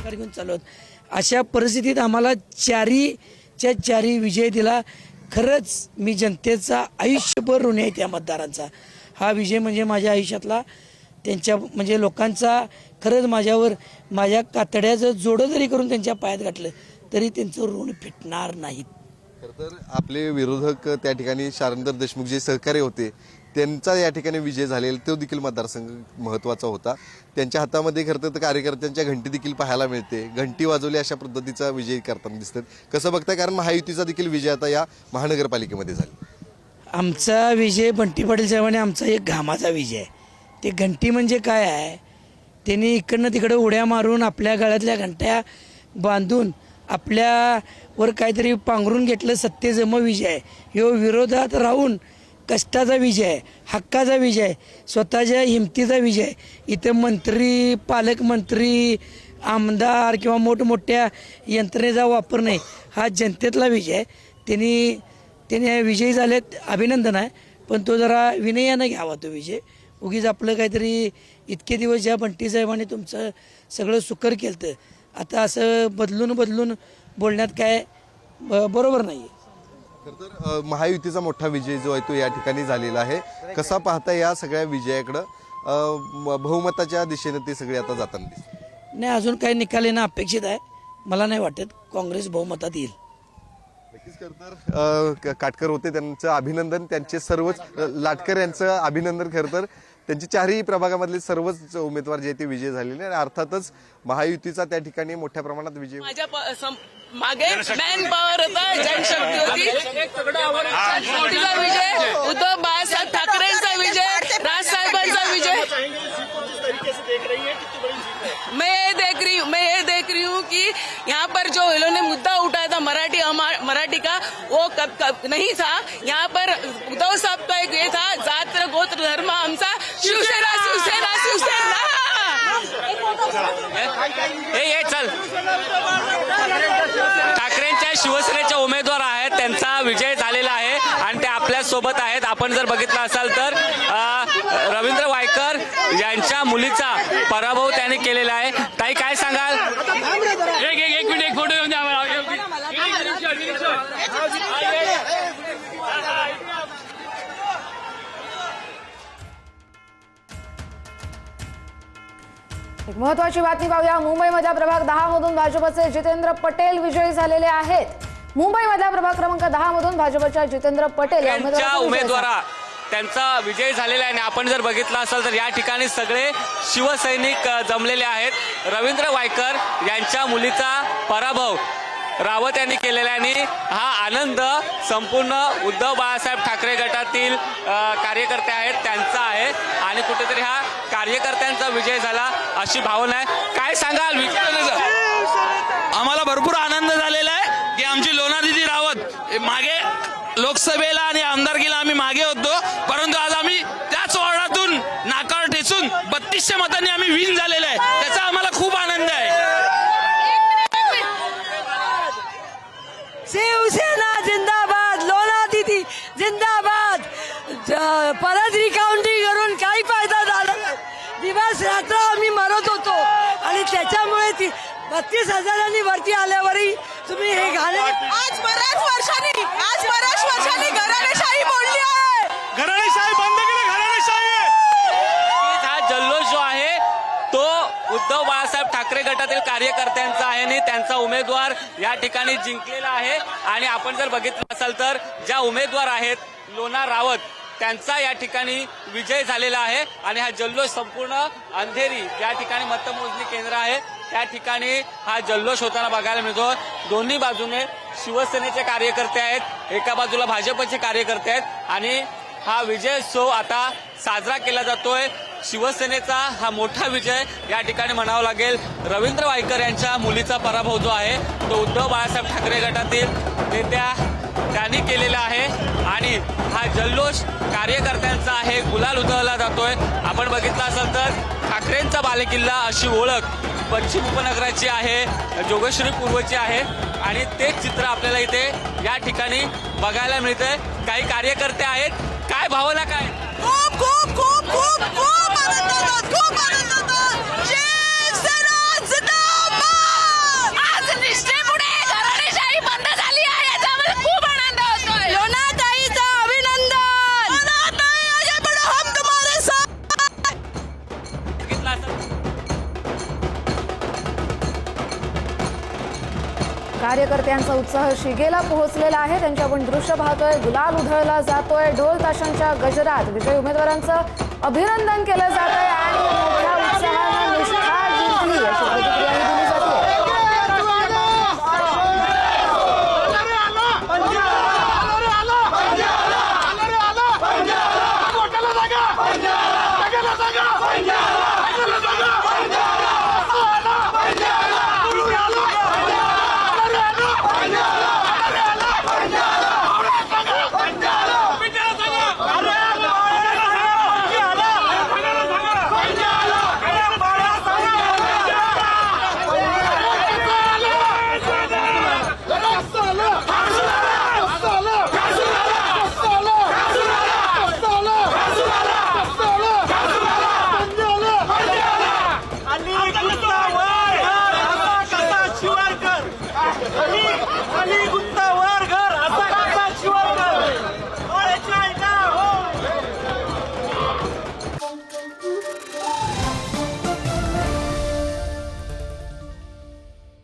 पुढाकार घेऊन चालू आहोत. अशा परिस्थितीत आम्हाला चारी विजय दिला. खरंच मी जनतेचा आयुष्यभर ऋणी आहे त्या मतदारांचा. हा विजय म्हणजे माझ्या आयुष्यातला त्यांच्या म्हणजे लोकांचा खरंच माझ्या कातड्याचं जोडं जरी करून त्यांच्या पायात घातलं तरी त्यांचं ऋण फिटणार नाहीत. खरं तर आपले विरोधक त्या ठिकाणी शारंदर देशमुख जे सहकारी होते त्यांचा या ठिकाणी विजय झालेला तो देखील मतदारसंघ महत्त्वाचा होता. त्यांच्या हातामध्ये खरं तर कार्यकर्त्यांच्या घंटी देखील पाहायला मिळते. घंटी वाजवली अशा पद्धतीचा विजय करताना दिसतात. कसं बघताय, कारण महायुतीचा देखील विजय आता या महानगरपालिकेमध्ये झाला. आमचा विजय बंटी पाटील साहेबांनी आमचा एक घामाचा विजय आहे. ते घंटी म्हणजे काय आहे, त्यांनी इकडनं तिकडं उड्या मारून आपल्या गळ्यातल्या घंट्या बांधून आपल्यावर काहीतरी पांघरून घेतलं. सत्तेचं मग विजय आहे ह्यो. विरोधात राहून कष्टाचा विजय आहे, हक्काचा विजय आहे, स्वतःच्या हिमतीचा विजय आहे. इथं मंत्री, पालकमंत्री, आमदार किंवा मोठमोठ्या यंत्रणेचा वापर नाही. हा जनतेतला विजय आहे. त्यांनी विजयी झालेत, अभिनंदन आहे. पण तो जरा विनयानं घ्यावा तो विजय. उगीच आपलं काहीतरी इतके दिवस ज्या बंटी साहेबांनी तुमचं सगळं सुकर केलं आता असं बदलून बोलण्यात काय बरोबर नाही आहे. खरं तर महायुतीचा मोठा विजय जो आहे तो या ठिकाणी झालेला आहे. कसा पाहता या सगळ्या विजयाकडं? बहुमताच्या दिशेने ते सगळे आता जाताना दिसतात. नाही, अजून काही निकाल येणं अपेक्षित आहे. मला नाही वाटत काँग्रेस बहुमतात येईल. नक्कीच. खरं तर काटकर होते, त्यांचं अभिनंदन. त्यांचे सर्वच लाटकर यांचं अभिनंदन. खरं तर त्यांची चारही प्रभागामधले सर्वच उमेदवार जे ते विजय झालेले आणि अर्थातच महायुतीचा त्या ठिकाणी मोठ्या प्रमाणात विजय. माझ्या मागे मॅन पॉवर होता, जनशक्ती होती. मोदीचा विजय, उद्धव बाळासाहेब ठाकरेंचा विजय, राजसाहेबांचा विजय. मैं ये देख रही हूँ कि यहाँ पर जो इन्होंने मुद्दा उठाया था मराठी का, वो कब नहीं था. यहाँ पर उद्धव साहब का एक ये था, जात गोत्र धर्म आमचा, शिवसेना शिवसेना शिवसेना. हे चल, ठाकरेंच्या शिवसेनेचे उमेदवार आहेत, त्यांचा विजय झालेला आहे आणि ते आपल्या सोबत आहेत. आपण जर बघितलं असाल तर रवींद्र वायकर यांच्या मुलीचा पराभव त्यांनी केलेला आहे. ताई, काय सांगाल? एक मिनिट, एक फोटो घेऊन द्या. एक महत्वाची बातमी पाहूया. मुंबईमधल्या प्रभाग 10 मधून भाजपचे जितेंद्र पटेल विजयी झालेले आहेत. मुंबईमधल्या प्रभाग क्रमांक 10 मधून भाजपच्या जितेंद्र पटेल या उमेदवार त्यांचा विजय झालेला आहे. आणि आपण जर बघितलं असेल तर या ठिकाणी सगळे शिवसैनिक जमलेले आहेत. रवींद्र वायकर यांच्या मुलीचा पराभव रावत यांनी केलेला आहे आणि हा आनंद संपूर्ण उद्धव बाळासाहेब ठाकरे गटातील कार्यकर्ते आहेत त्यांचा आहे. आणि कुठेतरी हा कार्यकर्त्यांचा विजय झाला अशी भावना आहे. काय सांगाल? आम्हाला भरपूर आनंद झालेला आहे की आमची लोना दिदी रावत मागे लोकसभेला आणि आमदारकीला आम्ही मागे होतो, परंतु आज आम्ही त्याच वॉर्डातून नाकार ठेचून 3200 मतांनी आम्ही विन झालेला आहे. त्याचा आम्हाला खूप आनंद आहे. शिवसेना जिंदाबाद, लोना दिदी जिंदाबाद. परत रिकाउंटिंग करून काही फायदा झाला. दिवस रात्र आम्ही मरत होतो आणि त्याच्यामुळे 32,000 वरती आल्यावरही तुम्ही हे घाले. आज बऱ्याच वर्षांनी घराणेशाही मोडली आहे. घराणेशाही बंद केली. घराणेशाही हा जल्लोष जो आहे तो उद्धव बाळासाहेब ठाकरे गटातील कार्यकर्त्यांचा आहे आणि त्यांचा उमेदवार या ठिकाणी जिंकलेला आहे. आणि आपण जर बघितलं असाल तर ज्या उमेदवार आहेत लोना रावत त्यांचा या ठिकाणी विजय झालेला आहे. आणि हा जल्लोष संपूर्ण अंधेरी या ठिकाणी मतमोजणी केंद्र आहे त्या ठिकाणी हा जल्लोष होताना बघायला मिळतो. दोन्ही बाजूने शिवसेनेचे कार्यकर्ते आहेत, एका बाजूला भाजपचे कार्यकर्ते आहेत आणि हा विजयोत्सव आता साजरा केला जातोय. शिवसेनेचा हा मोठा विजय या ठिकाणी म्हणावा लागेल. रवींद्र वायकर यांच्या मुलीचा पराभव जो आहे तो उद्धव बाळासाहेब ठाकरे गटातील त्यांनी केलेला आहे. आणि हा जल्लोष कार्यकर्त्यांचा आहे, गुलाल उधळला जातोय. आपण बघितलं असेल तर ठाकरेंचा बालेकिल्ला अशी ओळख पश्चिम उपनगराची आहे, जोगेश्वरी पूर्वची आहे. आणि तेच चित्र आपल्याला इथे या ठिकाणी बघायला मिळतंय. काही कार्यकर्ते आहेत, काय भावना काय? खूप खूप खूप खूप खूप आनंद होतो, खूप आनंद होतो. शिवसेना जिंदाबाद. कार्यकर्त्यांचा उत्साह शिगेला पोहोचलेला आहे. त्यांच्या आपण दृश्य पाहतोय. गुलाल उधळला जातोय. ढोल ताशांच्या गजरात विजयी उमेदवारांचं अभिनंदन केलं जात आहे.